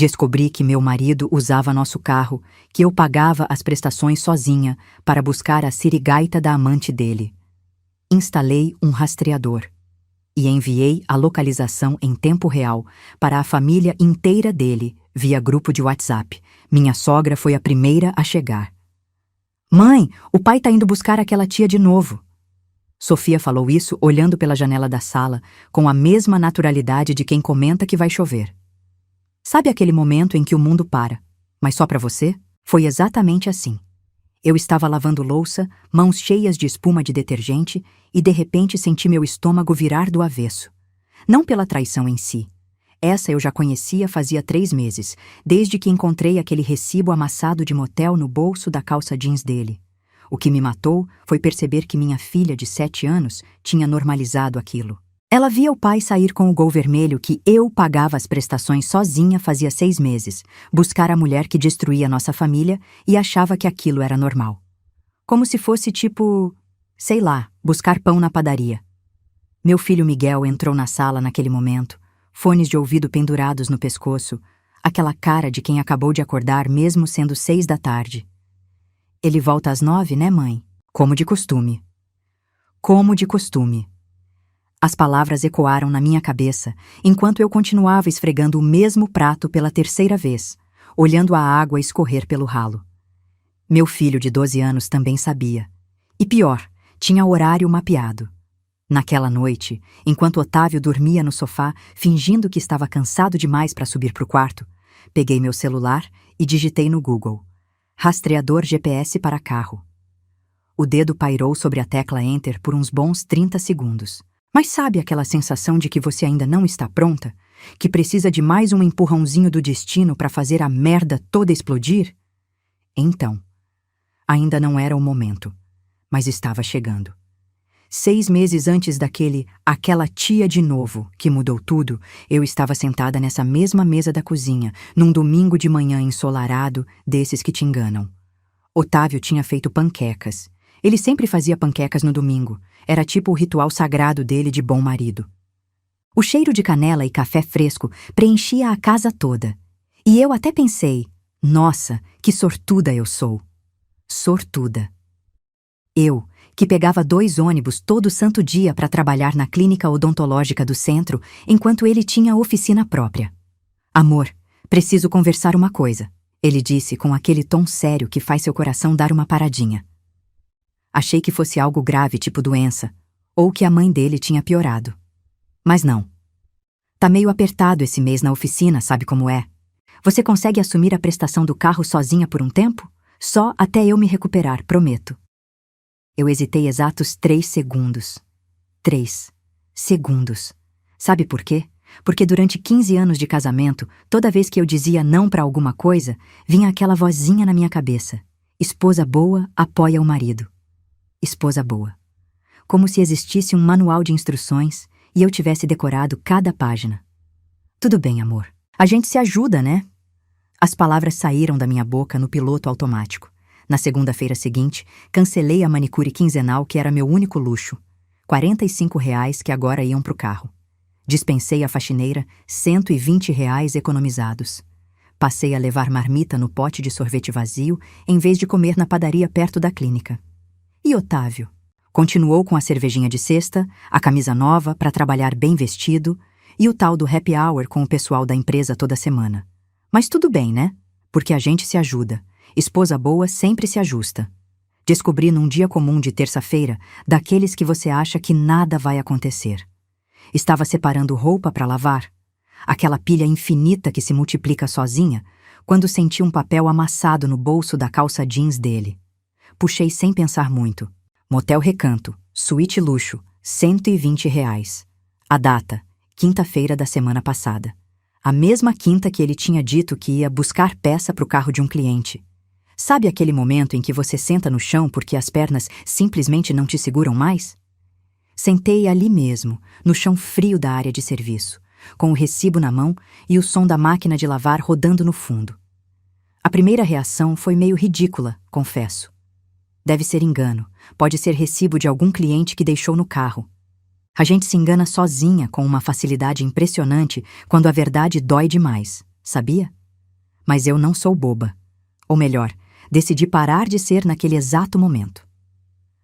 Descobri que meu marido usava nosso carro, que eu pagava as prestações sozinha para buscar a sirigaita da amante dele. Instalei um rastreador e enviei a localização em tempo real para a família inteira dele via grupo de WhatsApp. Minha sogra foi a primeira a chegar. Mãe, o pai tá indo buscar aquela tia de novo. Sofia falou isso olhando pela janela da sala, com a mesma naturalidade de quem comenta que vai chover. Sabe aquele momento em que o mundo para, mas só para você? Foi exatamente assim. Eu estava lavando louça, mãos cheias de espuma de detergente, e de repente senti meu estômago virar do avesso. Não pela traição em si. Essa eu já conhecia fazia 3 meses, desde que encontrei aquele recibo amassado de motel no bolso da calça jeans dele. O que me matou foi perceber que minha filha de 7 anos tinha normalizado aquilo. Ela via o pai sair com o Gol vermelho que eu pagava as prestações sozinha fazia 6 meses, buscar a mulher que destruía nossa família e achava que aquilo era normal. Como se fosse tipo, sei lá, buscar pão na padaria. Meu filho Miguel entrou na sala naquele momento, fones de ouvido pendurados no pescoço, aquela cara de quem acabou de acordar mesmo sendo 6 da tarde. Ele volta às 9, né, mãe? Como de costume. Como de costume. As palavras ecoaram na minha cabeça, enquanto eu continuava esfregando o mesmo prato pela 3ª vez, olhando a água escorrer pelo ralo. Meu filho de 12 anos também sabia. E pior, tinha horário mapeado. Naquela noite, enquanto Otávio dormia no sofá, fingindo que estava cansado demais para subir para o quarto, peguei meu celular e digitei no Google: rastreador GPS para carro. O dedo pairou sobre a tecla Enter por uns bons 30 segundos. Mas sabe aquela sensação de que você ainda não está pronta? Que precisa de mais um empurrãozinho do destino para fazer a merda toda explodir? Então, ainda não era o momento, mas estava chegando. 6 meses antes aquela tia de novo, que mudou tudo, eu estava sentada nessa mesma mesa da cozinha, num domingo de manhã ensolarado, desses que te enganam. Otávio tinha feito panquecas. Ele sempre fazia panquecas no domingo. Era tipo o ritual sagrado dele de bom marido. O cheiro de canela e café fresco preenchia a casa toda. E eu até pensei, nossa, que sortuda eu sou. Sortuda. Eu, que pegava 2 ônibus todo santo dia para trabalhar na clínica odontológica do centro, enquanto ele tinha oficina própria. Amor, preciso conversar uma coisa, ele disse com aquele tom sério que faz seu coração dar uma paradinha. Achei que fosse algo grave, tipo doença, ou que a mãe dele tinha piorado. Mas não. Tá meio apertado esse mês na oficina, sabe como é? Você consegue assumir a prestação do carro sozinha por um tempo? Só até eu me recuperar, prometo. Eu hesitei exatos 3 segundos. 3 segundos. Sabe por quê? Porque durante 15 anos de casamento, toda vez que eu dizia não pra alguma coisa, vinha aquela vozinha na minha cabeça. Esposa boa apoia o marido. Esposa boa. Como se existisse um manual de instruções e eu tivesse decorado cada página. Tudo bem, amor. A gente se ajuda, né? As palavras saíram da minha boca no piloto automático. Na segunda-feira seguinte, cancelei a manicure quinzenal que era meu único luxo. R$ 45 que agora iam pro carro. Dispensei a faxineira, R$ 120 economizados. Passei a levar marmita no pote de sorvete vazio em vez de comer na padaria perto da clínica. E Otávio? Continuou com a cervejinha de sexta, a camisa nova para trabalhar bem vestido e o tal do happy hour com o pessoal da empresa toda semana. Mas tudo bem, né? Porque a gente se ajuda. Esposa boa sempre se ajusta. Descobri num dia comum de terça-feira, daqueles que você acha que nada vai acontecer. Estava separando roupa para lavar, aquela pilha infinita que se multiplica sozinha, quando senti um papel amassado no bolso da calça jeans dele. Puxei sem pensar muito. Motel Recanto, suíte luxo, R$ 120. A data, quinta-feira da semana passada. A mesma quinta que ele tinha dito que ia buscar peça para o carro de um cliente. Sabe aquele momento em que você senta no chão porque as pernas simplesmente não te seguram mais? Sentei ali mesmo, no chão frio da área de serviço, com o recibo na mão e o som da máquina de lavar rodando no fundo. A primeira reação foi meio ridícula, confesso. Deve ser engano, pode ser recibo de algum cliente que deixou no carro. A gente se engana sozinha com uma facilidade impressionante quando a verdade dói demais, sabia? Mas eu não sou boba. Ou melhor, decidi parar de ser naquele exato momento.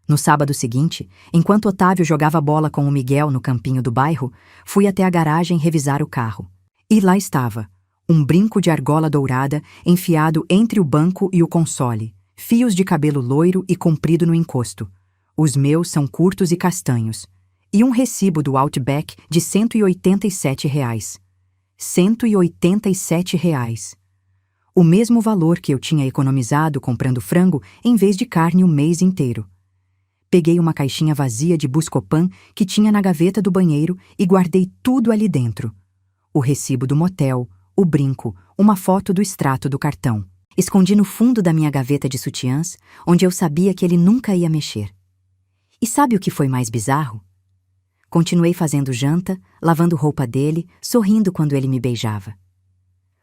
No sábado seguinte, enquanto Otávio jogava bola com o Miguel no campinho do bairro, fui até a garagem revisar o carro. E lá estava, um brinco de argola dourada enfiado entre o banco e o console, fios de cabelo loiro e comprido no encosto. Os meus são curtos e castanhos. E um recibo do Outback de R$ 187. R$ 187. O mesmo valor que eu tinha economizado comprando frango em vez de carne o mês inteiro. Peguei uma caixinha vazia de Buscopan que tinha na gaveta do banheiro e guardei tudo ali dentro. O recibo do motel, o brinco, uma foto do extrato do cartão. Escondi no fundo da minha gaveta de sutiãs, onde eu sabia que ele nunca ia mexer. E sabe o que foi mais bizarro? Continuei fazendo janta, lavando roupa dele, sorrindo quando ele me beijava.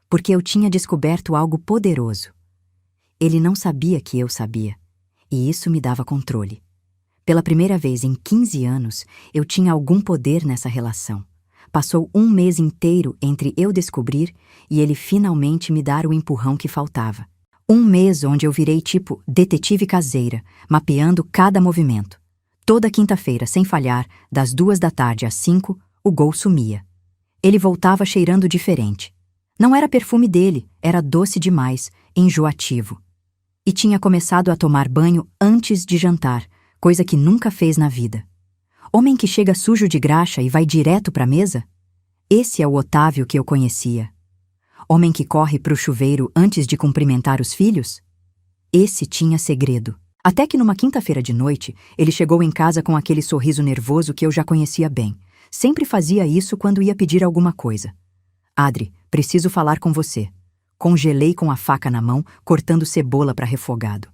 Porque eu tinha descoberto algo poderoso. Ele não sabia que eu sabia, e isso me dava controle. Pela primeira vez em 15 anos, eu tinha algum poder nessa relação. Passou um mês inteiro entre eu descobrir e ele finalmente me dar o empurrão que faltava. Um mês onde eu virei tipo detetive caseira, mapeando cada movimento. Toda quinta-feira, sem falhar, das 2 da tarde às 5, o Gol sumia. Ele voltava cheirando diferente. Não era perfume dele, era doce demais, enjoativo. E tinha começado a tomar banho antes de jantar, coisa que nunca fez na vida. Homem que chega sujo de graxa e vai direto para a mesa? Esse é o Otávio que eu conhecia. Homem que corre para o chuveiro antes de cumprimentar os filhos? Esse tinha segredo. Até que numa quinta-feira de noite, ele chegou em casa com aquele sorriso nervoso que eu já conhecia bem. Sempre fazia isso quando ia pedir alguma coisa. Adri, preciso falar com você. Congelei com a faca na mão, cortando cebola para refogado.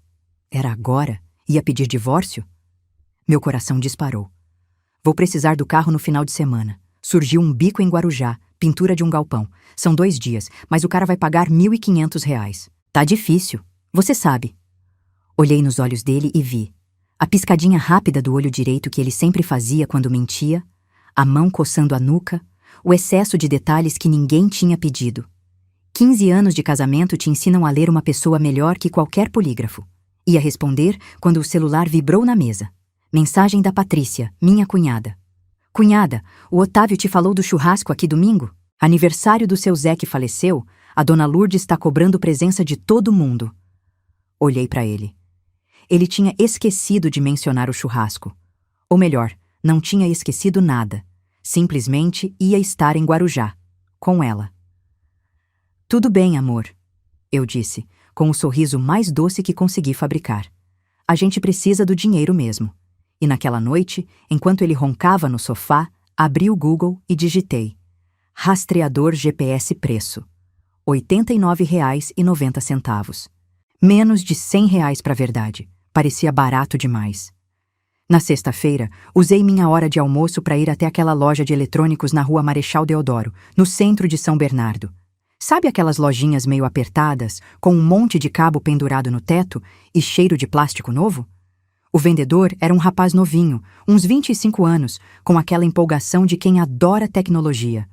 Era agora? Ia pedir divórcio? Meu coração disparou. Vou precisar do carro no final de semana. Surgiu um bico em Guarujá, pintura de um galpão. São 2 dias, mas o cara vai pagar R$ 1.500. Tá difícil, você sabe. Olhei nos olhos dele e vi. A piscadinha rápida do olho direito que ele sempre fazia quando mentia, a mão coçando a nuca, o excesso de detalhes que ninguém tinha pedido. 15 anos de casamento te ensinam a ler uma pessoa melhor que qualquer polígrafo. Ia responder quando o celular vibrou na mesa. Mensagem da Patrícia, minha cunhada. Cunhada, o Otávio te falou do churrasco aqui domingo? Aniversário do seu Zé que faleceu, a dona Lourdes está cobrando presença de todo mundo. Olhei para ele. Ele tinha esquecido de mencionar o churrasco. Ou melhor, não tinha esquecido nada. Simplesmente ia estar em Guarujá, com ela. Tudo bem, amor, eu disse, com o sorriso mais doce que consegui fabricar. A gente precisa do dinheiro mesmo. E naquela noite, enquanto ele roncava no sofá, abri o Google e digitei: rastreador GPS preço. R$ 89,90. Menos de R$ 100 para a verdade. Parecia barato demais. Na sexta-feira, usei minha hora de almoço para ir até aquela loja de eletrônicos na rua Marechal Deodoro, no centro de São Bernardo. Sabe aquelas lojinhas meio apertadas, com um monte de cabo pendurado no teto e cheiro de plástico novo? O vendedor era um rapaz novinho, uns 25 anos, com aquela empolgação de quem adora tecnologia.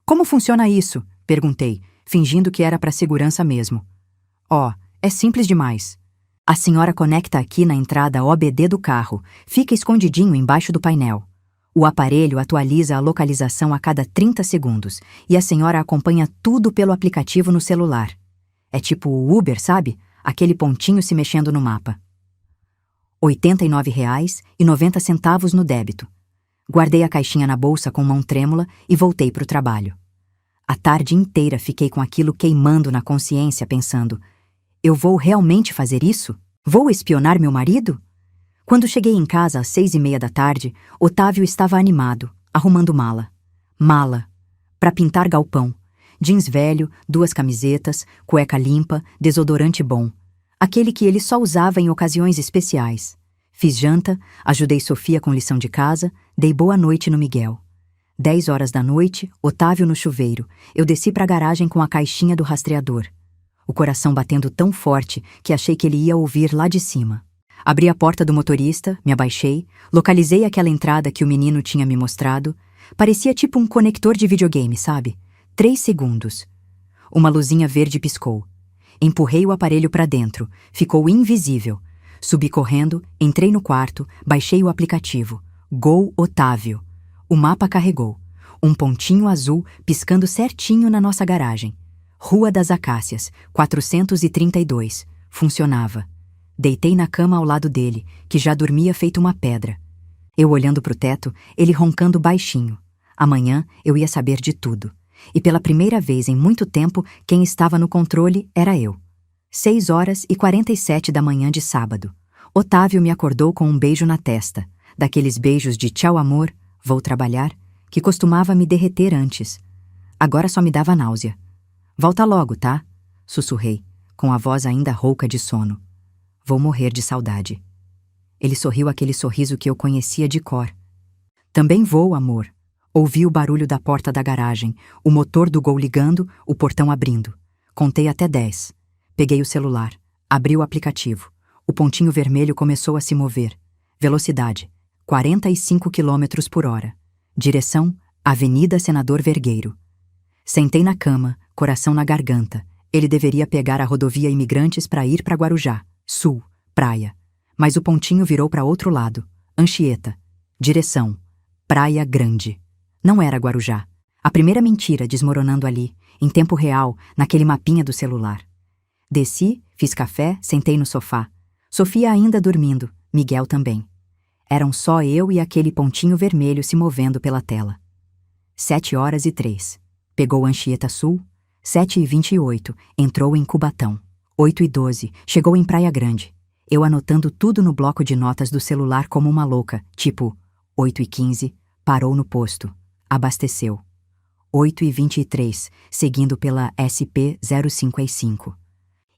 Como funciona isso? Perguntei, fingindo que era para segurança mesmo. É simples demais. A senhora conecta aqui na entrada OBD do carro, fica escondidinho embaixo do painel. O aparelho atualiza a localização a cada 30 segundos e a senhora acompanha tudo pelo aplicativo no celular. É tipo o Uber, sabe? Aquele pontinho se mexendo no mapa. R$ 89,90 no débito. Guardei a caixinha na bolsa com mão trêmula e voltei para o trabalho. A tarde inteira fiquei com aquilo queimando na consciência, pensando: eu vou realmente fazer isso? Vou espionar meu marido? Quando cheguei em casa às 6:30 da tarde, Otávio estava animado, arrumando mala. Mala. Para pintar galpão. Jeans velho, 2 camisetas, cueca limpa, desodorante bom. Aquele que ele só usava em ocasiões especiais. Fiz janta, ajudei Sofia com lição de casa, dei boa noite no Miguel. 10 horas da noite, Otávio no chuveiro. Eu desci para a garagem com a caixinha do rastreador. O coração batendo tão forte que achei que ele ia ouvir lá de cima. Abri a porta do motorista, me abaixei, localizei aquela entrada que o menino tinha me mostrado. Parecia tipo um conector de videogame, sabe? 3 segundos. Uma luzinha verde piscou. Empurrei o aparelho para dentro. Ficou invisível. Subi correndo, entrei no quarto, baixei o aplicativo. Gol Otávio. O mapa carregou. Um pontinho azul piscando certinho na nossa garagem. Rua das Acácias, 432. Funcionava. Deitei na cama ao lado dele, que já dormia feito uma pedra. Eu olhando pro teto, ele roncando baixinho. Amanhã eu ia saber de tudo. E pela primeira vez em muito tempo, quem estava no controle era eu. 6h47 da manhã de sábado. Otávio me acordou com um beijo na testa, daqueles beijos de tchau amor, vou trabalhar, que costumava me derreter antes. Agora só me dava náusea. Volta logo, tá? Sussurrei, com a voz ainda rouca de sono. Vou morrer de saudade. Ele sorriu aquele sorriso que eu conhecia de cor. Também vou, amor. Ouvi o barulho da porta da garagem, o motor do Gol ligando, o portão abrindo. Contei até 10. Peguei o celular. Abri o aplicativo. O pontinho vermelho começou a se mover. Velocidade: 45 km/h. Direção: Avenida Senador Vergueiro. Sentei na cama, coração na garganta. Ele deveria pegar a rodovia Imigrantes para ir para Guarujá, sul, praia. Mas o pontinho virou para outro lado, Anchieta. Direção: Praia Grande. Não era Guarujá. A primeira mentira desmoronando ali, em tempo real, naquele mapinha do celular. Desci, fiz café, sentei no sofá. Sofia ainda dormindo, Miguel também. Eram só eu e aquele pontinho vermelho se movendo pela tela. 7h03. Pegou Anchieta Sul. 7h28. Entrou em Cubatão. 8h12. Chegou em Praia Grande. Eu anotando tudo no bloco de notas do celular como uma louca, tipo 8h15. Parou no posto. Abasteceu. 8h23. Seguindo pela SP 055.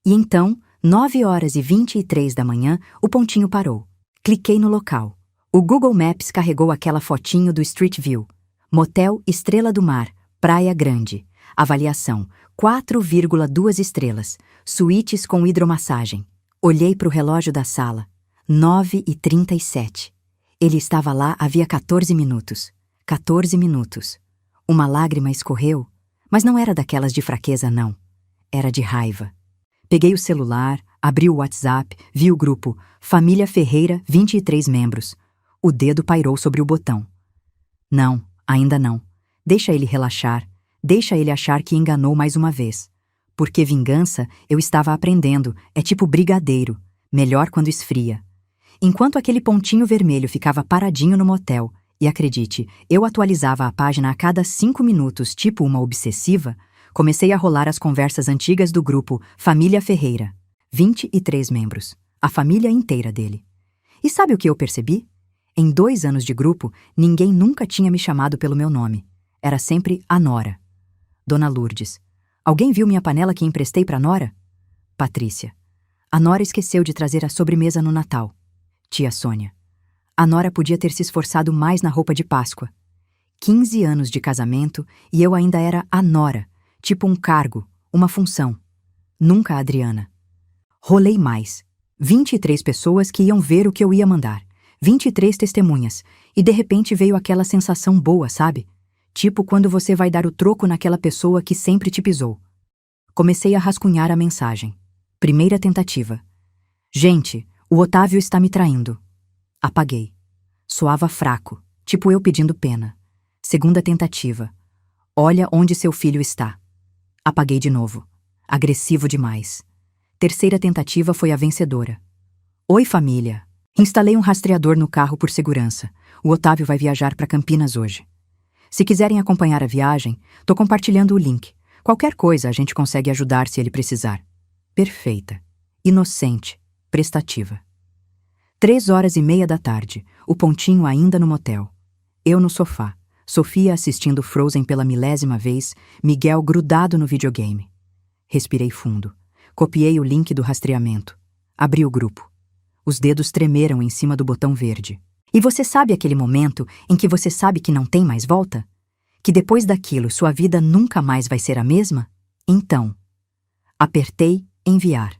E então, 9h23 da manhã, o pontinho parou. Cliquei no local. O Google Maps carregou aquela fotinho do Street View. Motel Estrela do Mar, Praia Grande. Avaliação: 4,2 estrelas. Suítes com hidromassagem. Olhei para o relógio da sala. 9h37. Ele estava lá havia 14 minutos. 14 minutos. Uma lágrima escorreu, mas não era daquelas de fraqueza, não. Era de raiva. Peguei o celular, abri o WhatsApp, vi o grupo Família Ferreira, 23 membros. O dedo pairou sobre o botão. Não, ainda não. Deixa ele relaxar. Deixa ele achar que enganou mais uma vez. Porque vingança, eu estava aprendendo, é tipo brigadeiro. Melhor quando esfria. Enquanto aquele pontinho vermelho ficava paradinho no motel, e acredite, eu atualizava a página a cada 5 minutos, tipo uma obsessiva, comecei a rolar as conversas antigas do grupo Família Ferreira. 23 membros. A família inteira dele. E sabe o que eu percebi? Em 2 anos de grupo, ninguém nunca tinha me chamado pelo meu nome. Era sempre a Nora. Dona Lourdes. Alguém viu minha panela que emprestei para Nora? Patrícia. A Nora esqueceu de trazer a sobremesa no Natal. Tia Sônia. A Nora podia ter se esforçado mais na roupa de Páscoa. 15 anos de casamento e eu ainda era a Nora, tipo um cargo, uma função. Nunca a Adriana. Rolei mais. 23 pessoas que iam ver o que eu ia mandar. 23 testemunhas. E de repente veio aquela sensação boa, sabe? Tipo quando você vai dar o troco naquela pessoa que sempre te pisou. Comecei a rascunhar a mensagem. Primeira tentativa. Gente, o Otávio está me traindo. Apaguei. Soava fraco, tipo eu pedindo pena. Segunda tentativa. Olha onde seu filho está. Apaguei de novo. Agressivo demais. Terceira tentativa foi a vencedora. Oi, família. Instalei um rastreador no carro por segurança. O Otávio vai viajar para Campinas hoje. Se quiserem acompanhar a viagem, tô compartilhando o link. Qualquer coisa a gente consegue ajudar se ele precisar. Perfeita. Inocente. Prestativa. 3h30 da tarde. O pontinho ainda no motel. Eu no sofá. Sofia assistindo Frozen pela 1000ª vez. Miguel grudado no videogame. Respirei fundo. Copiei o link do rastreamento. Abri o grupo. Os dedos tremeram em cima do botão verde. E você sabe aquele momento em que você sabe que não tem mais volta? Que depois daquilo sua vida nunca mais vai ser a mesma? Então, apertei enviar.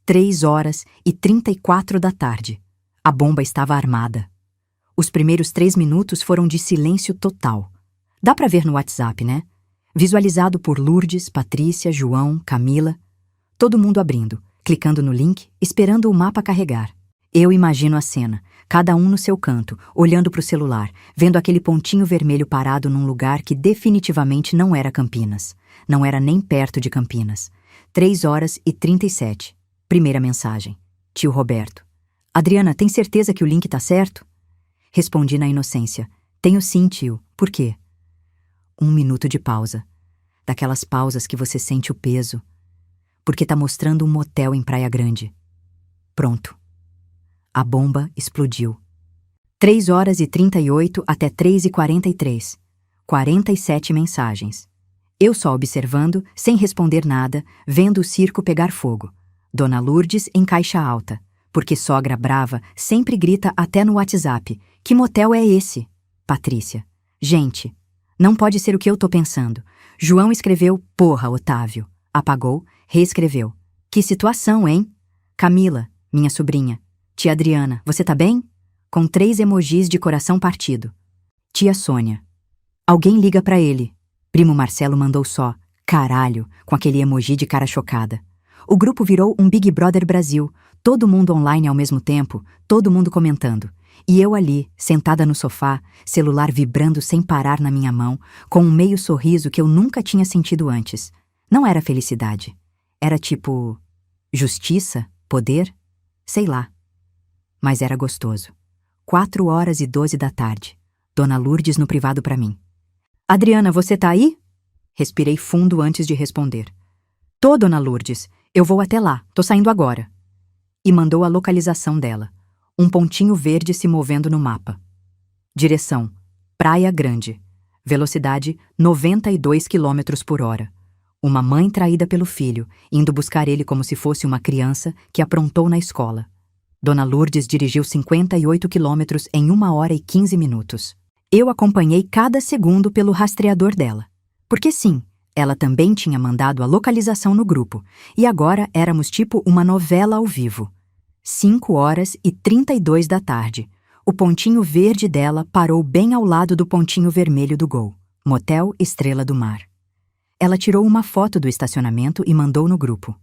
3h34 da tarde. A bomba estava armada. Os primeiros 3 minutos foram de silêncio total. Dá pra ver no WhatsApp, né? Visualizado por Lourdes, Patrícia, João, Camila. Todo mundo abrindo, clicando no link, esperando o mapa carregar. Eu imagino a cena, cada um no seu canto, olhando para o celular, vendo aquele pontinho vermelho parado num lugar que definitivamente não era Campinas. Não era nem perto de Campinas. 3h37. Primeira mensagem. Tio Roberto. Adriana, tem certeza que o link tá certo? Respondi na inocência. Tenho sim, tio. Por quê? 1 minuto de pausa. Daquelas pausas que você sente o peso. Porque tá mostrando um motel em Praia Grande. Pronto. A bomba explodiu. 3h38 até 3h43. 47 mensagens. Eu só observando, sem responder nada, vendo o circo pegar fogo. Dona Lourdes em caixa alta. Porque sogra brava sempre grita até no WhatsApp. Que motel é esse? Patrícia. Gente, não pode ser o que eu tô pensando. João escreveu, porra, Otávio. Apagou, reescreveu. Que situação, hein? Camila, minha sobrinha. Tia Adriana, você tá bem? Com 3 emojis de coração partido. Tia Sônia. Alguém liga pra ele. Primo Marcelo mandou só, caralho, com aquele emoji de cara chocada. O grupo virou um Big Brother Brasil. Todo mundo online ao mesmo tempo, todo mundo comentando. E eu ali, sentada no sofá, celular vibrando sem parar na minha mão, com um meio sorriso que eu nunca tinha sentido antes. Não era felicidade. Era tipo... justiça? Poder? Sei lá. Mas era gostoso. 4h12 da tarde. Dona Lourdes no privado pra mim. Adriana, você tá aí? Respirei fundo antes de responder. Tô, Dona Lourdes. Eu vou até lá. Tô saindo agora. E mandou a localização dela. Um pontinho verde se movendo no mapa. Direção: Praia Grande. Velocidade: 92 km/h. Uma mãe traída pelo filho, indo buscar ele como se fosse uma criança que aprontou na escola. Dona Lourdes dirigiu 58 quilômetros em 1h15. Eu acompanhei cada segundo pelo rastreador dela. Porque sim, ela também tinha mandado a localização no grupo, e agora éramos tipo uma novela ao vivo. 5h32 da tarde. O pontinho verde dela parou bem ao lado do pontinho vermelho do Gol. Motel Estrela do Mar. Ela tirou uma foto do estacionamento e mandou no grupo.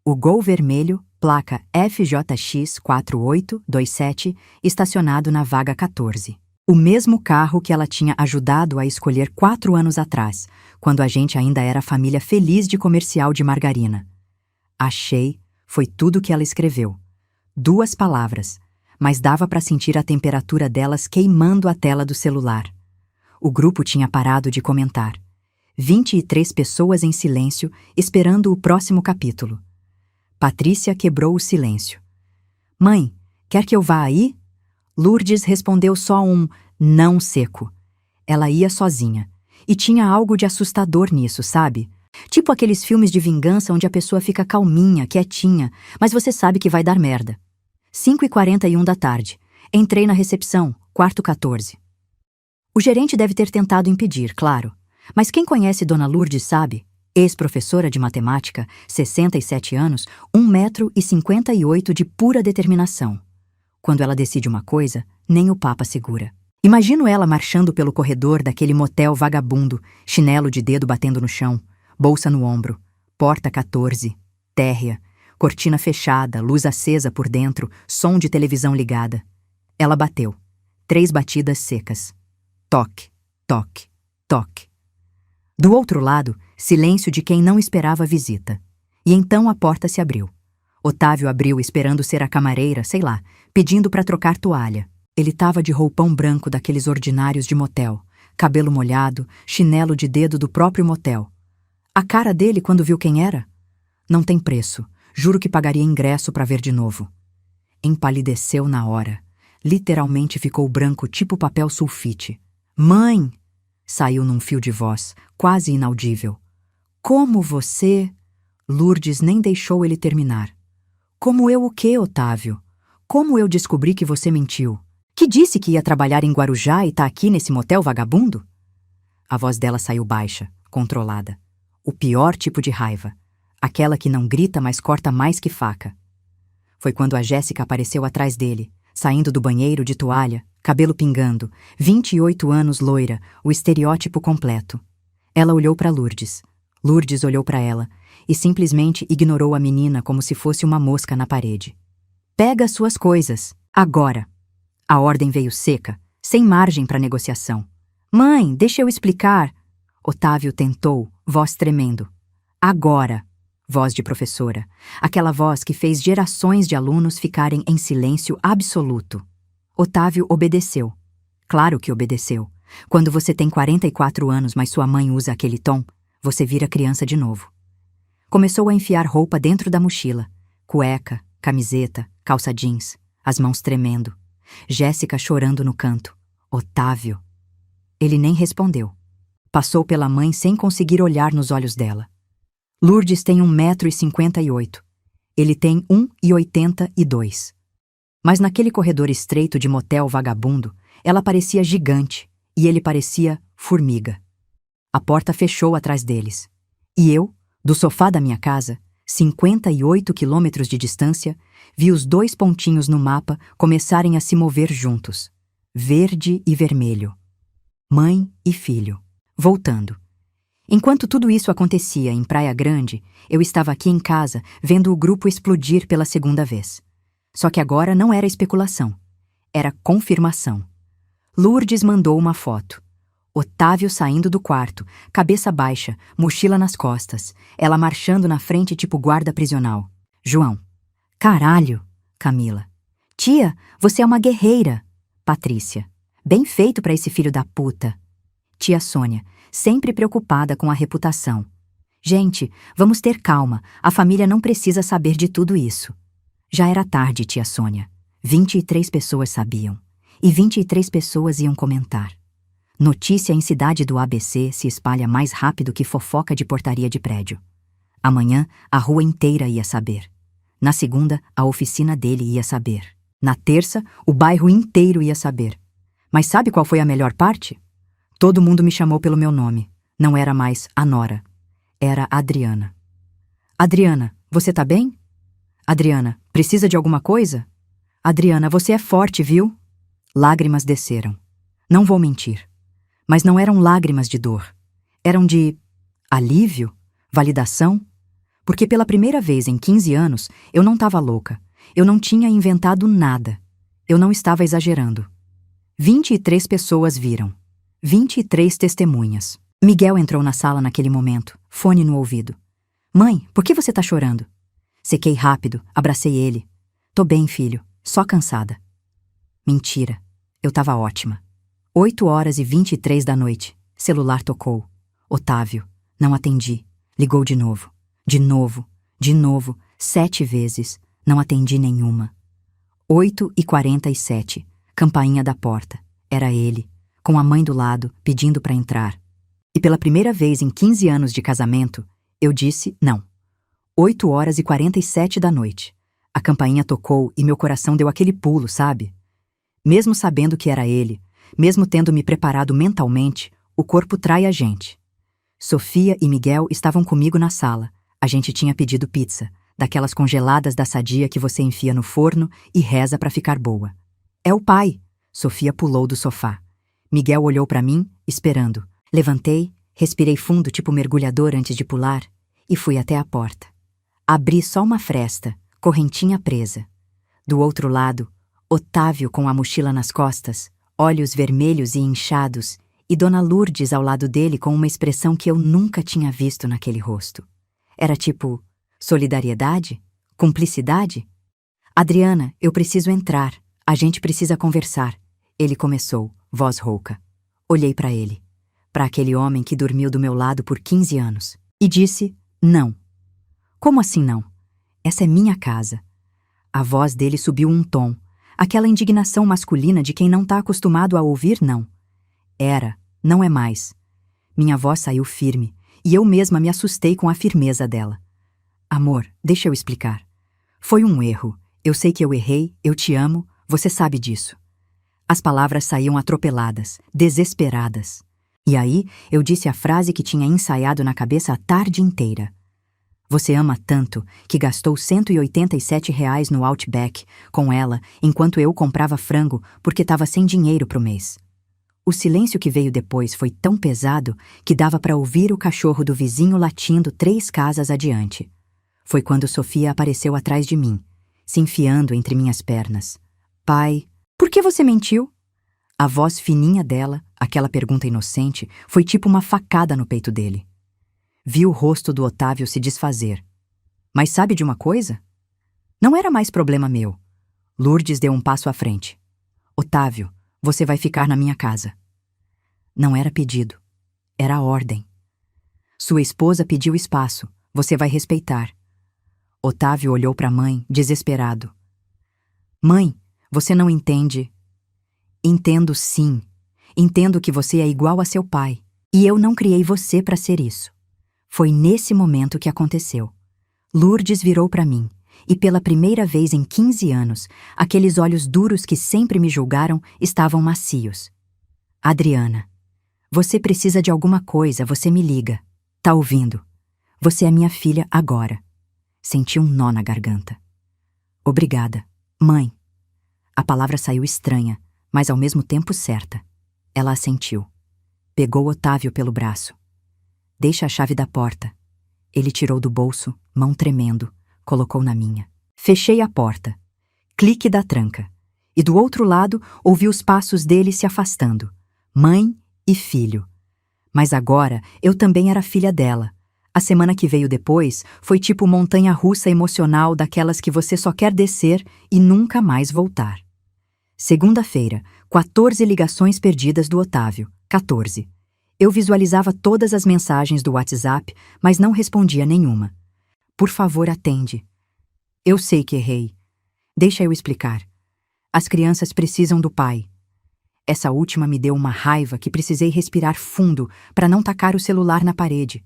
O Gol vermelho, placa FJX 4827, estacionado na vaga 14. O mesmo carro que ela tinha ajudado a escolher 4 anos atrás, quando a gente ainda era família feliz de comercial de margarina. Achei, foi tudo que ela escreveu. 2 palavras, mas dava para sentir a temperatura delas queimando a tela do celular. O grupo tinha parado de comentar. 23 pessoas em silêncio, esperando o próximo capítulo. Patrícia quebrou o silêncio. Mãe, quer que eu vá aí? Lourdes respondeu só um não seco. Ela ia sozinha. E tinha algo de assustador nisso, sabe? Tipo aqueles filmes de vingança onde a pessoa fica calminha, quietinha, mas você sabe que vai dar merda. 5h41 da tarde. Entrei na recepção, quarto 14. O gerente deve ter tentado impedir, claro. Mas quem conhece Dona Lourdes sabe. Ex-professora de matemática, 67 anos, 1,58 m de pura determinação. Quando ela decide uma coisa, nem o Papa segura. Imagino ela marchando pelo corredor daquele motel vagabundo, chinelo de dedo batendo no chão, bolsa no ombro, porta 14, térrea, cortina fechada, luz acesa por dentro, som de televisão ligada. Ela bateu. 3 batidas secas. Toque, toque, toque. Do outro lado, silêncio de quem não esperava a visita. E então a porta se abriu. Otávio abriu esperando ser a camareira, sei lá, pedindo para trocar toalha. Ele tava de roupão branco daqueles ordinários de motel, cabelo molhado, chinelo de dedo do próprio motel. A cara dele quando viu quem era? Não tem preço. Juro que pagaria ingresso para ver de novo. Empalideceu na hora. Literalmente ficou branco tipo papel sulfite. Mãe! Saiu num fio de voz, quase inaudível. Como você... Lourdes nem deixou ele terminar. Como eu o quê, Otávio? Como eu descobri que você mentiu? Que disse que ia trabalhar em Guarujá e tá aqui nesse motel vagabundo? A voz dela saiu baixa, controlada. O pior tipo de raiva. Aquela que não grita, mas corta mais que faca. Foi quando a Jéssica apareceu atrás dele, saindo do banheiro de toalha, cabelo pingando, 28 anos loira, o estereótipo completo. Ela olhou para Lourdes. Lourdes olhou para ela e simplesmente ignorou a menina como se fosse uma mosca na parede. Pega suas coisas, agora. A ordem veio seca, sem margem para negociação. Mãe, deixa eu explicar. Otávio tentou, voz tremendo. Agora. Voz de professora. Aquela voz que fez gerações de alunos ficarem em silêncio absoluto. Otávio obedeceu. Claro que obedeceu. Quando você tem 44 anos, mas sua mãe usa aquele tom, você vira criança de novo. Começou a enfiar roupa dentro da mochila. Cueca, camiseta, calça jeans, as mãos tremendo. Jéssica chorando no canto. Otávio. Ele nem respondeu. Passou pela mãe sem conseguir olhar nos olhos dela. Lourdes tem 1,58 m. Ele tem 1,82 m. Mas naquele corredor estreito de motel vagabundo, ela parecia gigante e ele parecia formiga. A porta fechou atrás deles. E eu, do sofá da minha casa, 58 quilômetros de distância, vi os 2 pontinhos no mapa começarem a se mover juntos. Verde e vermelho. Mãe e filho. Voltando. Enquanto tudo isso acontecia em Praia Grande, eu estava aqui em casa vendo o grupo explodir pela segunda vez. Só que agora não era especulação. Era confirmação. Lourdes mandou uma foto. Otávio saindo do quarto, cabeça baixa, mochila nas costas, ela marchando na frente tipo guarda prisional. João. Caralho! Camila. Tia, você é uma guerreira. Patrícia. Bem feito pra esse filho da puta. Tia Sônia, sempre preocupada com a reputação. Gente, vamos ter calma, a família não precisa saber de tudo isso. Já era tarde, tia Sônia. 23 pessoas sabiam. E 23 pessoas iam comentar. Notícia em cidade do ABC se espalha mais rápido que fofoca de portaria de prédio. Amanhã, a rua inteira ia saber. Na segunda, a oficina dele ia saber. Na terça, o bairro inteiro ia saber. Mas sabe qual foi a melhor parte? Todo mundo me chamou pelo meu nome. Não era mais a Nora. Era Adriana. Adriana, você tá bem? Adriana, precisa de alguma coisa? Adriana, você é forte, viu? Lágrimas desceram. Não vou mentir. Mas não eram lágrimas de dor. Eram de alívio? Validação? Porque pela primeira vez em 15 anos, eu não estava louca. Eu não tinha inventado nada. Eu não estava exagerando. 23 pessoas viram. 23 testemunhas. Miguel entrou na sala naquele momento, fone no ouvido. Mãe, por que você tá chorando? Sequei rápido, abracei ele. Tô bem, filho, só cansada. Mentira, eu tava ótima. 8h23 da noite, celular tocou. Otávio, não atendi. Ligou de novo. De novo, 7 vezes. Não atendi nenhuma. 8h47, campainha da porta. Era ele, com a mãe do lado, pedindo para entrar. E pela primeira vez em 15 anos de casamento, eu disse não. 8h47 da noite. A campainha tocou e meu coração deu aquele pulo, sabe? Mesmo sabendo que era ele, mesmo tendo me preparado mentalmente, o corpo trai a gente. Sofia e Miguel estavam comigo na sala. A gente tinha pedido pizza, daquelas congeladas da Sadia que você enfia no forno e reza para ficar boa. É o pai. Sofia pulou do sofá. Miguel olhou para mim, esperando. Levantei, respirei fundo tipo mergulhador antes de pular e fui até a porta. Abri só uma fresta, correntinha presa. Do outro lado, Otávio com a mochila nas costas, olhos vermelhos e inchados, e Dona Lourdes ao lado dele com uma expressão que eu nunca tinha visto naquele rosto. Era tipo, solidariedade? Cumplicidade? Adriana, eu preciso entrar. A gente precisa conversar. Ele começou, voz rouca. Olhei para ele, para aquele homem que dormiu do meu lado por 15 anos, e disse, não. Como assim não? Essa é minha casa. A voz dele subiu um tom, aquela indignação masculina de quem não está acostumado a ouvir não. Era, não é mais. Minha voz saiu firme, e eu mesma me assustei com a firmeza dela. Amor, deixa eu explicar. Foi um erro. Eu sei que eu errei, eu te amo, você sabe disso. As palavras saíam atropeladas, desesperadas. E aí, eu disse a frase que tinha ensaiado na cabeça a tarde inteira. Você ama tanto que gastou R$ 187 no Outback com ela enquanto eu comprava frango porque estava sem dinheiro pro mês. O silêncio que veio depois foi tão pesado que dava para ouvir o cachorro do vizinho latindo 3 casas adiante. Foi quando Sofia apareceu atrás de mim, se enfiando entre minhas pernas. Pai, por que você mentiu? A voz fininha dela, aquela pergunta inocente, foi tipo uma facada no peito dele. Vi o rosto do Otávio se desfazer. Mas sabe de uma coisa? Não era mais problema meu. Lourdes deu um passo à frente. Otávio, você vai ficar na minha casa. Não era pedido. Era ordem. Sua esposa pediu espaço. Você vai respeitar. Otávio olhou para a mãe, desesperado. Mãe, você não entende. Entendo sim. Entendo que você é igual a seu pai. E eu não criei você para ser isso. Foi nesse momento que aconteceu. Lourdes virou para mim. E pela primeira vez em 15 anos, aqueles olhos duros que sempre me julgaram estavam macios. Adriana, você precisa de alguma coisa, você me liga. Tá ouvindo? Você é minha filha agora. Senti um nó na garganta. Obrigada, mãe. A palavra saiu estranha, mas ao mesmo tempo certa. Ela assentiu. Pegou Otávio pelo braço. Deixa a chave da porta. Ele tirou do bolso, mão tremendo, colocou na minha. Fechei a porta. Clique da tranca. E do outro lado, ouvi os passos dele se afastando. Mãe e filho. Mas agora, eu também era filha dela. A semana que veio depois foi tipo montanha-russa emocional daquelas que você só quer descer e nunca mais voltar. Segunda-feira, 14 ligações perdidas do Otávio. 14. Eu visualizava todas as mensagens do WhatsApp, mas não respondia nenhuma. Por favor, atende. Eu sei que errei. Deixa eu explicar. As crianças precisam do pai. Essa última me deu uma raiva que precisei respirar fundo para não tacar o celular na parede.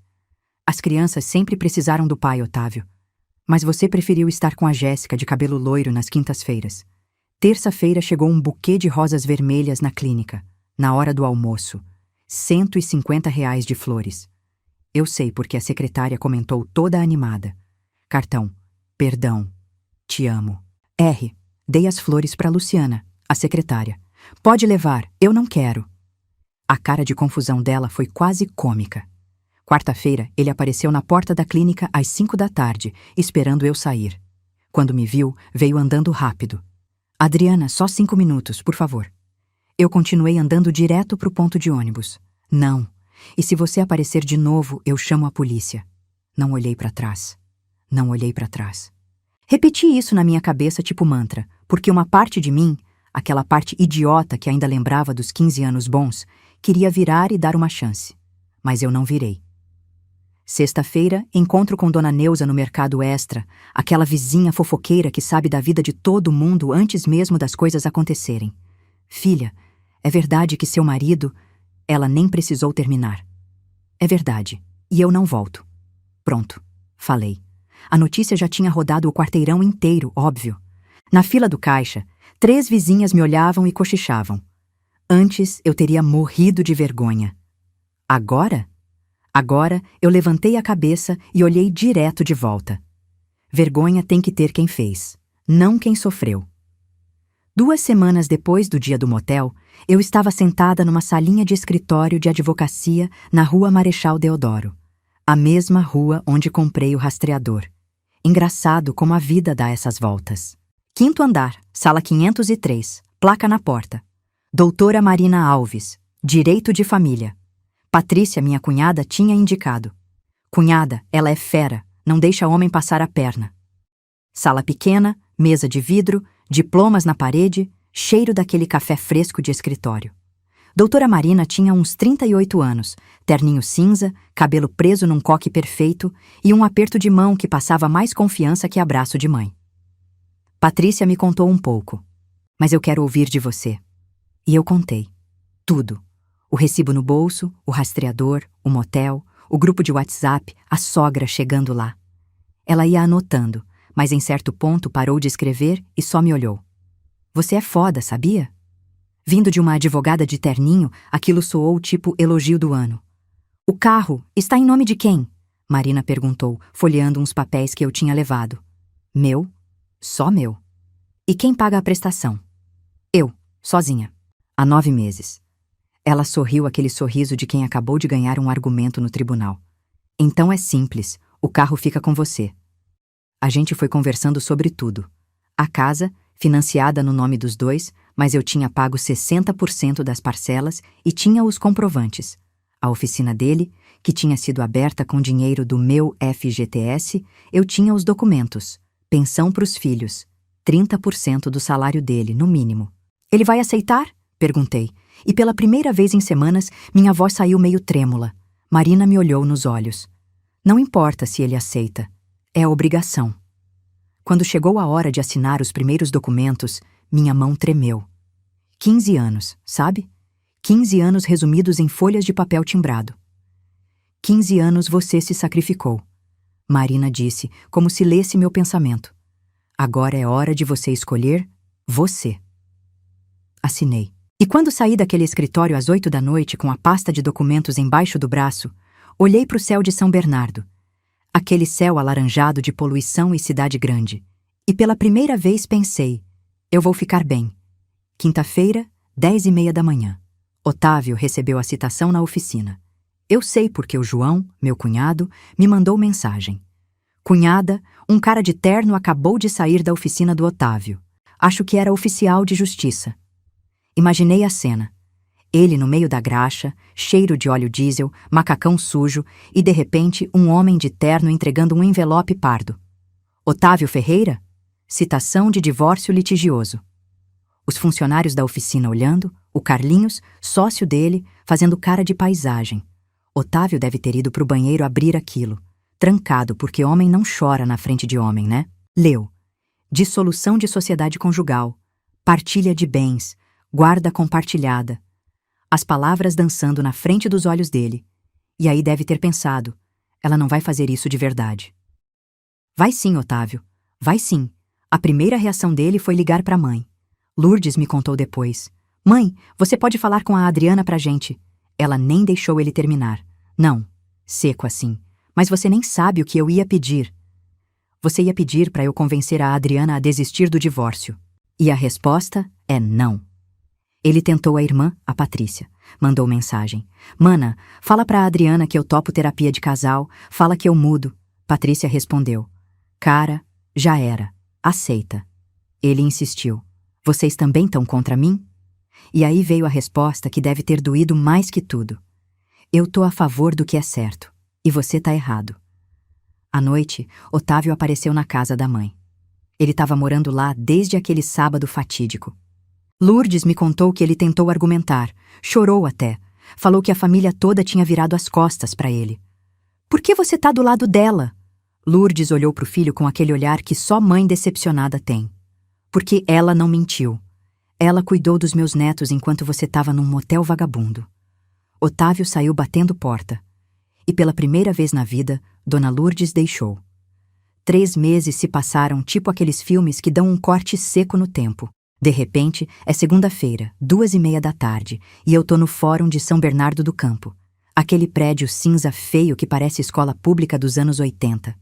As crianças sempre precisaram do pai, Otávio. Mas você preferiu estar com a Jéssica de cabelo loiro nas quintas-feiras. Terça-feira chegou um buquê de rosas vermelhas na clínica, na hora do almoço. R$ 150 de flores. Eu sei porque a secretária comentou toda animada. Cartão. Perdão. Te amo. R. Dei as flores para Luciana, a secretária. Pode levar, eu não quero. A cara de confusão dela foi quase cômica. Quarta-feira, ele apareceu na porta da clínica às 5 da tarde, esperando eu sair. Quando me viu, veio andando rápido. Adriana, só 5 minutos, por favor. Eu continuei andando direto pro ponto de ônibus. Não. E se você aparecer de novo, eu chamo a polícia. Não olhei para trás. Não olhei para trás. Repeti isso na minha cabeça tipo mantra, porque uma parte de mim, aquela parte idiota que ainda lembrava dos 15 anos bons, queria virar e dar uma chance. Mas eu não virei. Sexta-feira, encontro com Dona Neuza no Mercado Extra, aquela vizinha fofoqueira que sabe da vida de todo mundo antes mesmo das coisas acontecerem. Filha, é verdade que seu marido... Ela nem precisou terminar. É verdade, e eu não volto. Pronto, falei. A notícia já tinha rodado o quarteirão inteiro, óbvio. Na fila do caixa, 3 vizinhas me olhavam e cochichavam. Antes eu teria morrido de vergonha. Agora? Agora eu levantei a cabeça e olhei direto de volta. Vergonha tem que ter quem fez, não quem sofreu. 2 semanas depois do dia do motel, eu estava sentada numa salinha de escritório de advocacia na Rua Marechal Deodoro, a mesma rua onde comprei o rastreador. Engraçado como a vida dá essas voltas. 5º andar, sala 503, placa na porta. Doutora Marina Alves, direito de família. Patrícia, minha cunhada, tinha indicado. Cunhada, ela é fera, não deixa homem passar a perna. Sala pequena, mesa de vidro, diplomas na parede, cheiro daquele café fresco de escritório. Doutora Marina tinha uns 38 anos, terninho cinza, cabelo preso num coque perfeito e um aperto de mão que passava mais confiança que abraço de mãe. Patrícia me contou um pouco, mas eu quero ouvir de você. E eu contei. Tudo. O recibo no bolso, o rastreador, o motel, o grupo de WhatsApp, a sogra chegando lá. Ela ia anotando, mas em certo ponto parou de escrever e só me olhou. Você é foda, sabia? Vindo de uma advogada de terninho, aquilo soou tipo elogio do ano. O carro está em nome de quem? Marina perguntou, folheando uns papéis que eu tinha levado. Meu? Só meu. E quem paga a prestação? Eu, sozinha. Há 9 meses. Ela sorriu aquele sorriso de quem acabou de ganhar um argumento no tribunal. Então é simples, o carro fica com você. A gente foi conversando sobre tudo. A casa, financiada no nome dos dois, mas eu tinha pago 60% das parcelas e tinha os comprovantes. A oficina dele, que tinha sido aberta com dinheiro do meu FGTS, eu tinha os documentos. Pensão para os filhos. 30% do salário dele, no mínimo. Ele vai aceitar? Perguntei. E pela primeira vez em semanas, minha voz saiu meio trêmula. Marina me olhou nos olhos. Não importa se ele aceita. É a obrigação. Quando chegou a hora de assinar os primeiros documentos, minha mão tremeu. 15 anos, sabe? 15 anos resumidos em folhas de papel timbrado. 15 anos você se sacrificou. Marina disse, como se lesse meu pensamento. Agora é hora de você escolher você. Assinei. E quando saí daquele escritório às 8 da noite com a pasta de documentos embaixo do braço, olhei para o céu de São Bernardo. Aquele céu alaranjado de poluição e cidade grande. E pela primeira vez pensei, eu vou ficar bem. Quinta-feira, 10h30 da manhã. Otávio recebeu a citação na oficina. Eu sei porque o João, meu cunhado, me mandou mensagem. Cunhada, um cara de terno acabou de sair da oficina do Otávio. Acho que era oficial de justiça. Imaginei a cena. Ele no meio da graxa, cheiro de óleo diesel, macacão sujo e, de repente, um homem de terno entregando um envelope pardo. Otávio Ferreira? Citação de divórcio litigioso. Os funcionários da oficina olhando, o Carlinhos, sócio dele, fazendo cara de paisagem. Otávio deve ter ido pro banheiro abrir aquilo. Trancado, porque homem não chora na frente de homem, né? Leu. Dissolução de sociedade conjugal. Partilha de bens. Guarda compartilhada. As palavras dançando na frente dos olhos dele. E aí deve ter pensado, ela não vai fazer isso de verdade. Vai sim, Otávio. Vai sim. A primeira reação dele foi ligar pra mãe. Lourdes me contou depois. Mãe, você pode falar com a Adriana pra gente. Ela nem deixou ele terminar. Não. Seco assim. Mas você nem sabe o que eu ia pedir. Você ia pedir pra eu convencer a Adriana a desistir do divórcio. E a resposta é não. Ele tentou a irmã, a Patrícia. Mandou mensagem. Mana, fala pra Adriana que eu topo terapia de casal. Fala que eu mudo. Patrícia respondeu. Cara, já era. Aceita. Ele insistiu. Vocês também estão contra mim? E aí veio a resposta que deve ter doído mais que tudo. Eu tô a favor do que é certo. E você tá errado. À noite, Otávio apareceu na casa da mãe. Ele estava morando lá desde aquele sábado fatídico. Lourdes me contou que ele tentou argumentar, chorou até, falou que a família toda tinha virado as costas para ele. Por que você tá do lado dela? Lourdes olhou pro filho com aquele olhar que só mãe decepcionada tem. Porque ela não mentiu. Ela cuidou dos meus netos enquanto você estava num motel vagabundo. Otávio saiu batendo porta. E pela primeira vez na vida, Dona Lourdes deixou. 3 meses se passaram tipo aqueles filmes que dão um corte seco no tempo. De repente, é segunda-feira, 2h30 da tarde, e eu tô no Fórum de São Bernardo do Campo. Aquele prédio cinza feio que parece escola pública dos anos 80.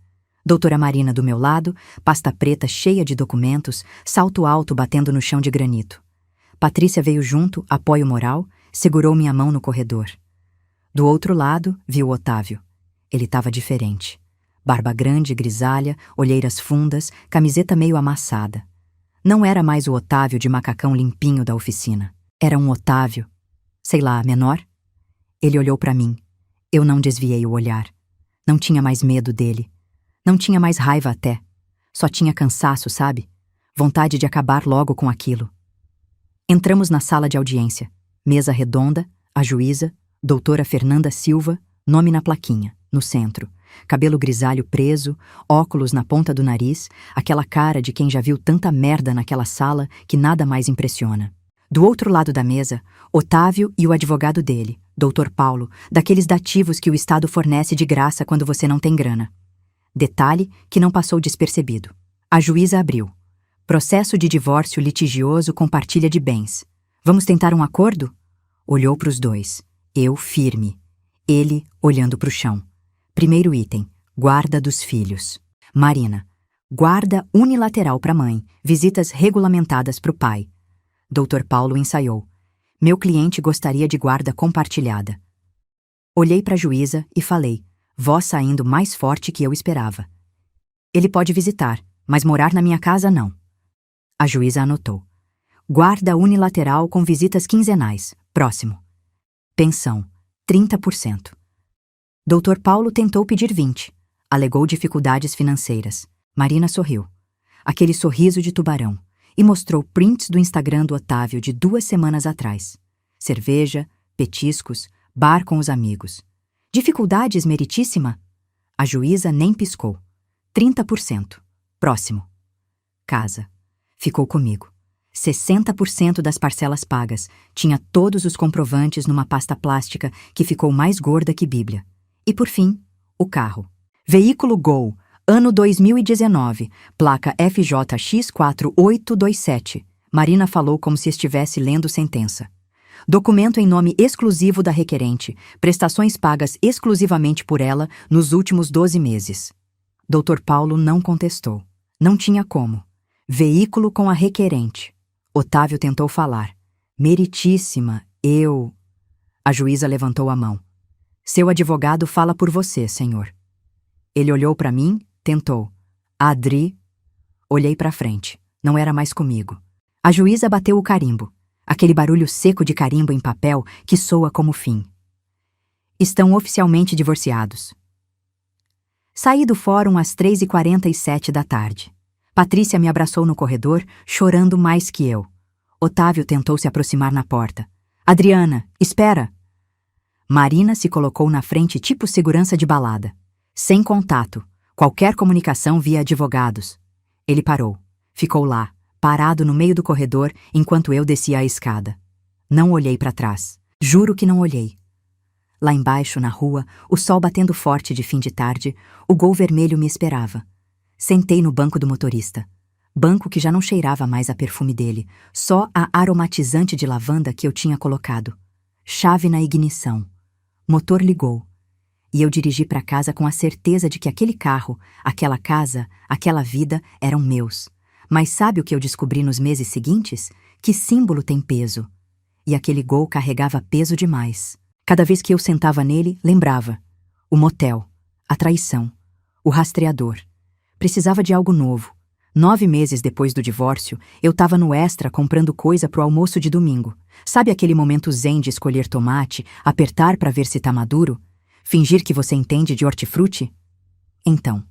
Doutora Marina do meu lado, pasta preta cheia de documentos, salto alto batendo no chão de granito. Patrícia veio junto, apoio moral, segurou minha mão no corredor. Do outro lado, viu Otávio. Ele estava diferente. Barba grande, grisalha, olheiras fundas, camiseta meio amassada. Não era mais o Otávio de macacão limpinho da oficina. Era um Otávio, sei lá, menor. Ele olhou para mim. Eu não desviei o olhar. Não tinha mais medo dele. Não tinha mais raiva até. Só tinha cansaço, sabe? Vontade de acabar logo com aquilo. Entramos na sala de audiência. Mesa redonda, a juíza, doutora Fernanda Silva, nome na plaquinha, no centro. Cabelo grisalho preso, óculos na ponta do nariz, aquela cara de quem já viu tanta merda naquela sala que nada mais impressiona. Do outro lado da mesa, Otávio e o advogado dele, Dr. Paulo, daqueles dativos que o Estado fornece de graça quando você não tem grana. Detalhe que não passou despercebido. A juíza abriu. Processo de divórcio litigioso com partilha de bens. Vamos tentar um acordo? Olhou para os dois. Eu firme. Ele olhando para o chão. Primeiro item, guarda dos filhos. Marina, guarda unilateral para a mãe, visitas regulamentadas para o pai. Dr. Paulo ensaiou. Meu cliente gostaria de guarda compartilhada. Olhei para a juíza e falei, voz saindo mais forte que eu esperava. Ele pode visitar, mas morar na minha casa não. A juíza anotou. Guarda unilateral com visitas quinzenais. Próximo. Pensão. 30%. Dr. Paulo tentou pedir 20%. Alegou dificuldades financeiras. Marina sorriu. Aquele sorriso de tubarão. E mostrou prints do Instagram do Otávio de 2 semanas atrás. Cerveja, petiscos, bar com os amigos. Dificuldades, meritíssima? A juíza nem piscou. 30%. Próximo. Casa. Ficou comigo. 60% das parcelas pagas. Tinha todos os comprovantes numa pasta plástica que ficou mais gorda que Bíblia. E por fim, o carro. Veículo Gol. Ano 2019, placa FJX4827. Marina falou como se estivesse lendo sentença. Documento em nome exclusivo da requerente, prestações pagas exclusivamente por ela nos últimos 12 meses. Dr. Paulo não contestou. Não tinha como. Veículo com a requerente. Otávio tentou falar. Meritíssima, eu... A juíza levantou a mão. Seu advogado fala por você, senhor. Ele olhou para mim. Tentou. Adri. Olhei para frente. Não era mais comigo. A juíza bateu o carimbo. Aquele barulho seco de carimbo em papel que soa como fim. Estão oficialmente divorciados. Saí do fórum às 3h47 da tarde. Patrícia me abraçou no corredor, chorando mais que eu. Otávio tentou se aproximar na porta. Adriana, espera! Marina se colocou na frente tipo segurança de balada. Sem contato. Qualquer comunicação via advogados. Ele parou. Ficou lá, parado no meio do corredor, enquanto eu descia a escada. Não olhei para trás. Juro que não olhei. Lá embaixo, na rua, o sol batendo forte de fim de tarde, o Gol vermelho me esperava. Sentei no banco do motorista. Banco que já não cheirava mais a perfume dele, só a aromatizante de lavanda que eu tinha colocado. Chave na ignição. Motor ligou. E eu dirigi para casa com a certeza de que aquele carro, aquela casa, aquela vida eram meus. Mas sabe o que eu descobri nos meses seguintes? Que símbolo tem peso. E aquele Gol carregava peso demais. Cada vez que eu sentava nele, lembrava. O motel, a traição, o rastreador. Precisava de algo novo. 9 meses depois do divórcio, eu estava no Extra comprando coisa pro almoço de domingo. Sabe aquele momento zen de escolher tomate, apertar para ver se tá maduro? Fingir que você entende de hortifruti? Então,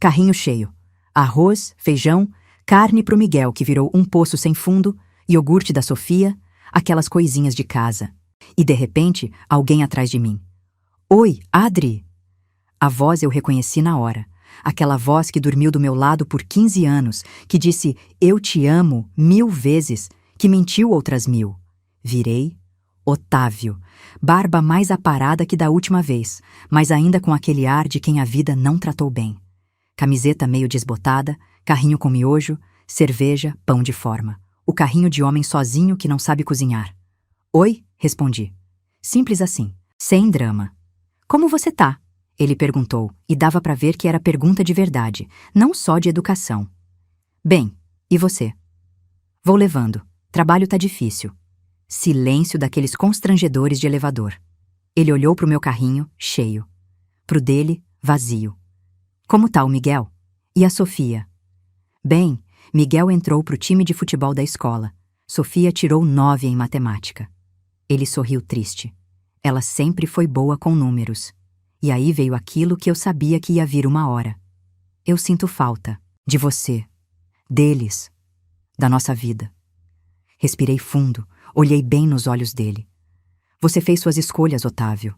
carrinho cheio. Arroz, feijão, carne pro Miguel que virou um poço sem fundo, iogurte da Sofia, aquelas coisinhas de casa. E de repente, alguém atrás de mim. Oi, Adri! A voz eu reconheci na hora. Aquela voz que dormiu do meu lado por 15 anos, que disse eu te amo 1000 vezes, que mentiu outras 1000. Virei. Otávio, barba mais aparada que da última vez, mas ainda com aquele ar de quem a vida não tratou bem. Camiseta meio desbotada, carrinho com miojo, cerveja, pão de forma. O carrinho de homem sozinho que não sabe cozinhar. Oi, respondi. Simples assim, sem drama. Como você tá? Ele perguntou, e dava para ver que era pergunta de verdade, não só de educação. Bem, e você? Vou levando. Trabalho tá difícil. Silêncio daqueles constrangedores de elevador. Ele olhou pro meu carrinho, cheio. Pro dele, vazio. Como tá o Miguel? E a Sofia? Bem, Miguel entrou pro time de futebol da escola. Sofia tirou 9 em matemática. Ele sorriu triste. Ela sempre foi boa com números. E aí veio aquilo que eu sabia que ia vir uma hora. Eu sinto falta de você, deles, da nossa vida. Respirei fundo. Olhei bem nos olhos dele. Você fez suas escolhas, Otávio.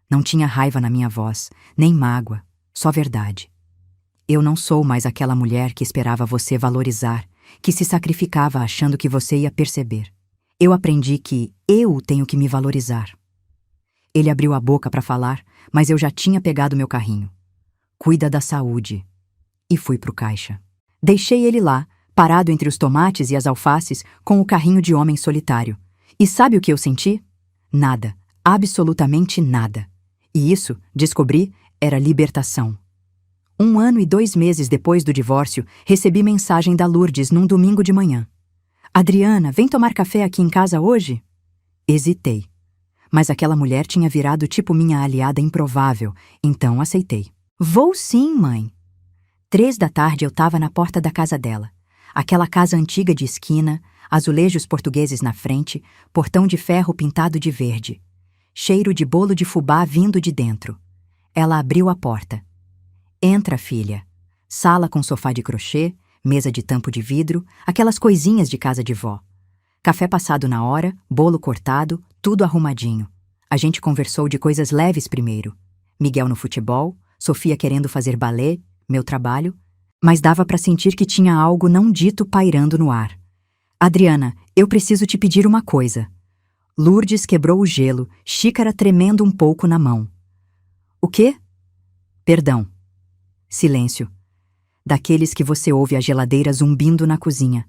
Não tinha raiva na minha voz, nem mágoa, só verdade. Eu não sou mais aquela mulher que esperava você valorizar, que se sacrificava achando que você ia perceber. Eu aprendi que eu tenho que me valorizar. Ele abriu a boca para falar, mas eu já tinha pegado meu carrinho. Cuida da saúde. E fui pro caixa. Deixei ele lá, parado entre os tomates e as alfaces, com o carrinho de homem solitário. E sabe o que eu senti? Nada. Absolutamente nada. E isso, descobri, era libertação. 1 ano e 2 meses depois do divórcio, recebi mensagem da Lourdes num domingo de manhã. Adriana, vem tomar café aqui em casa hoje? Hesitei. Mas aquela mulher tinha virado tipo minha aliada improvável, então aceitei. Vou sim, mãe. 3 da tarde eu estava na porta da casa dela. Aquela casa antiga de esquina, azulejos portugueses na frente, portão de ferro pintado de verde. Cheiro de bolo de fubá vindo de dentro. Ela abriu a porta. Entra, filha. Sala com sofá de crochê, mesa de tampo de vidro, aquelas coisinhas de casa de vó. Café passado na hora, bolo cortado, tudo arrumadinho. A gente conversou de coisas leves primeiro. Miguel no futebol, Sofia querendo fazer balé, meu trabalho, mas dava para sentir que tinha algo não dito pairando no ar. Adriana, eu preciso te pedir uma coisa. Lourdes quebrou o gelo, xícara tremendo um pouco na mão. O quê? Perdão. Silêncio. Daqueles que você ouve a geladeira zumbindo na cozinha.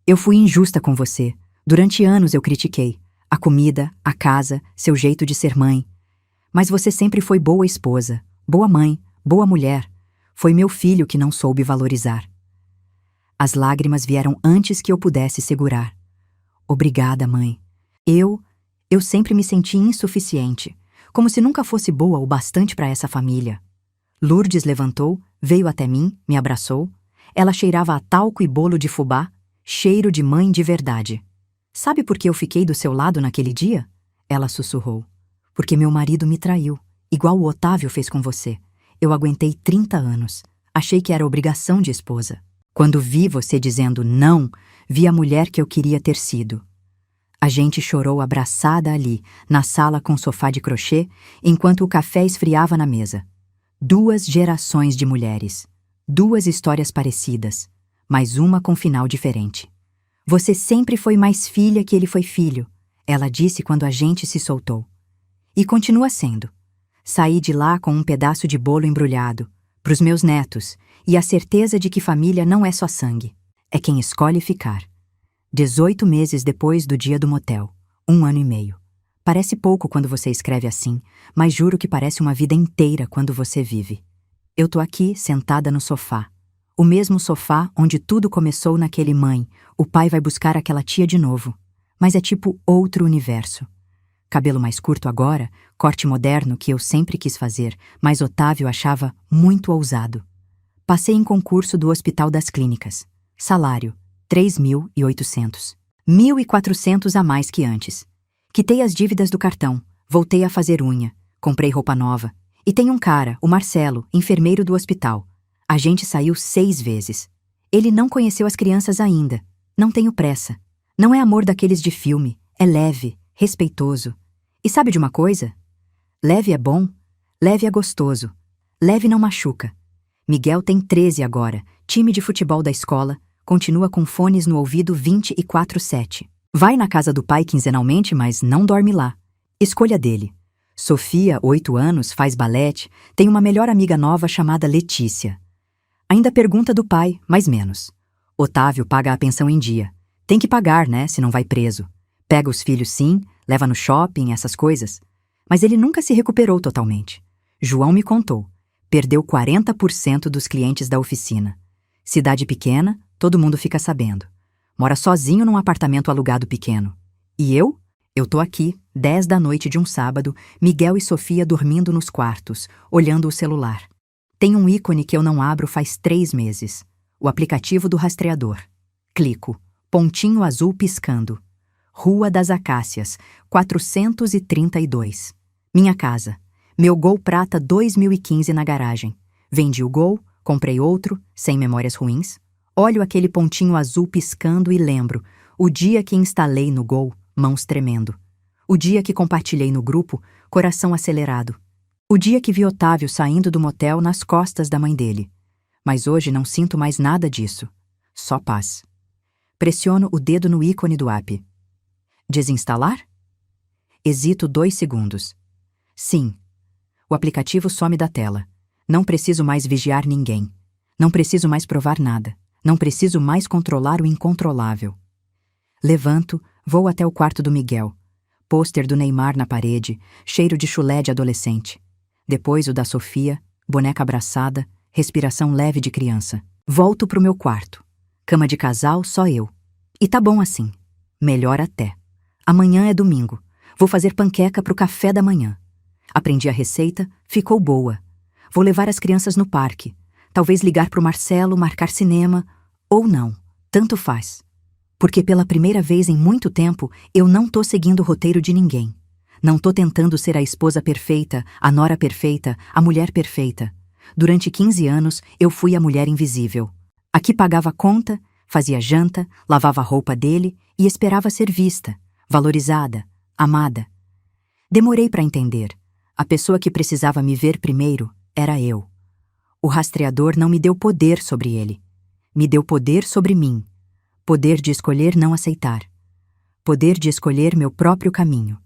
Eu fui injusta com você. Durante anos eu critiquei. A comida, a casa, seu jeito de ser mãe. Mas você sempre foi boa esposa, boa mãe, boa mulher. Foi meu filho que não soube valorizar. As lágrimas vieram antes que eu pudesse segurar. Obrigada, mãe. Eu sempre me senti insuficiente, como se nunca fosse boa o bastante para essa família. Lourdes levantou, veio até mim, me abraçou. Ela cheirava a talco e bolo de fubá, cheiro de mãe de verdade. Sabe por que eu fiquei do seu lado naquele dia? Ela sussurrou. Porque meu marido me traiu, igual o Otávio fez com você. Eu aguentei 30 anos. Achei que era obrigação de esposa. Quando vi você dizendo não, vi a mulher que eu queria ter sido. A gente chorou abraçada ali, na sala com sofá de crochê, enquanto o café esfriava na mesa. 2 gerações de mulheres. 2 histórias parecidas, mas uma com final diferente. Você sempre foi mais filha que ele foi filho, ela disse quando a gente se soltou. E continua sendo. Saí de lá com um pedaço de bolo embrulhado, pros meus netos, e a certeza de que família não é só sangue, é quem escolhe ficar. 18 meses depois do dia do motel, 1 ano e meio. Parece pouco quando você escreve assim, mas juro que parece uma vida inteira quando você vive. Eu tô aqui, sentada no sofá. O mesmo sofá onde tudo começou naquele mãe, o pai vai buscar aquela tia de novo. Mas é tipo outro universo. Cabelo mais curto agora, corte moderno que eu sempre quis fazer, mas Otávio achava muito ousado. Passei em concurso do Hospital das Clínicas. Salário, 3.800. 1.400 a mais que antes. Quitei as dívidas do cartão, voltei a fazer unha, comprei roupa nova. E tem um cara, o Marcelo, enfermeiro do hospital. A gente saiu 6 vezes. Ele não conheceu as crianças ainda. Não tenho pressa. Não é amor daqueles de filme. É leve, respeitoso. E sabe de uma coisa? Leve é bom, leve é gostoso. Leve não machuca. Miguel tem 13 agora, time de futebol da escola, continua com fones no ouvido 24/7. Vai na casa do pai quinzenalmente, mas não dorme lá. Escolha dele. Sofia, 8 anos, faz balete, tem uma melhor amiga nova chamada Letícia. Ainda pergunta do pai, mas menos. Otávio paga a pensão em dia. Tem que pagar, né, se não vai preso. Pega os filhos sim, leva no shopping, essas coisas. Mas ele nunca se recuperou totalmente. João me contou. Perdeu 40% dos clientes da oficina. Cidade pequena, todo mundo fica sabendo. Mora sozinho num apartamento alugado pequeno. E eu? Eu tô aqui, 10 da noite de um sábado, Miguel e Sofia dormindo nos quartos, olhando o celular. Tem um ícone que eu não abro faz 3 meses. O aplicativo do rastreador. Clico. Pontinho azul piscando. Rua das Acácias, 432. Minha casa. Meu Gol prata 2015 na garagem. Vendi o Gol, comprei outro, sem memórias ruins. Olho aquele pontinho azul piscando e lembro. O dia que instalei no Gol, mãos tremendo. O dia que compartilhei no grupo, coração acelerado. O dia que vi Otávio saindo do motel nas costas da mãe dele. Mas hoje não sinto mais nada disso. Só paz. Pressiono o dedo no ícone do app. Desinstalar? Hesito 2 segundos. Sim. O aplicativo some da tela. Não preciso mais vigiar ninguém. Não preciso mais provar nada. Não preciso mais controlar o incontrolável. Levanto, vou até o quarto do Miguel. Pôster do Neymar na parede, cheiro de chulé de adolescente. Depois o da Sofia, boneca abraçada, respiração leve de criança. Volto pro meu quarto. Cama de casal, só eu. E tá bom assim. Melhor até. Amanhã é domingo. Vou fazer panqueca para o café da manhã. Aprendi a receita, ficou boa. Vou levar as crianças no parque. Talvez ligar para o Marcelo, marcar cinema. Ou não, tanto faz. Porque pela primeira vez em muito tempo, eu não tô seguindo o roteiro de ninguém. Não tô tentando ser a esposa perfeita, a nora perfeita, a mulher perfeita. Durante 15 anos, eu fui a mulher invisível. A que pagava conta, fazia janta, lavava a roupa dele e esperava ser vista, valorizada, amada. Demorei para entender. A pessoa que precisava me ver primeiro era eu. O rastreador não me deu poder sobre ele. Me deu poder sobre mim. Poder de escolher não aceitar. Poder de escolher meu próprio caminho.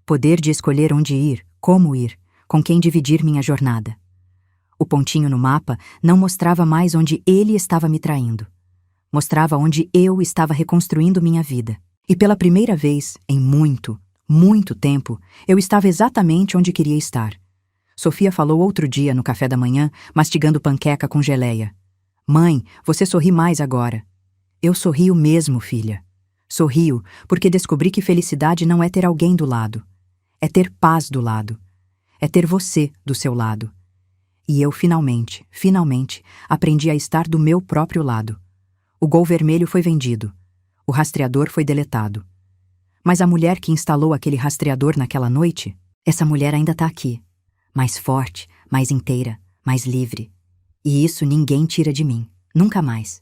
Poder de escolher onde ir, como ir, com quem dividir minha jornada. O pontinho no mapa não mostrava mais onde ele estava me traindo. Mostrava onde eu estava reconstruindo minha vida. E pela primeira vez, em muito, muito tempo, eu estava exatamente onde queria estar. Sofia falou outro dia no café da manhã, mastigando panqueca com geleia. Mãe, você sorri mais agora. Eu sorrio mesmo, filha. Sorrio porque descobri que felicidade não é ter alguém do lado. É ter paz do lado. É ter você do seu lado. E eu finalmente, aprendi a estar do meu próprio lado. O Gol vermelho foi vendido. O rastreador foi deletado. Mas a mulher que instalou aquele rastreador naquela noite, essa mulher ainda está aqui. Mais forte, mais inteira, mais livre. E isso ninguém tira de mim. Nunca mais.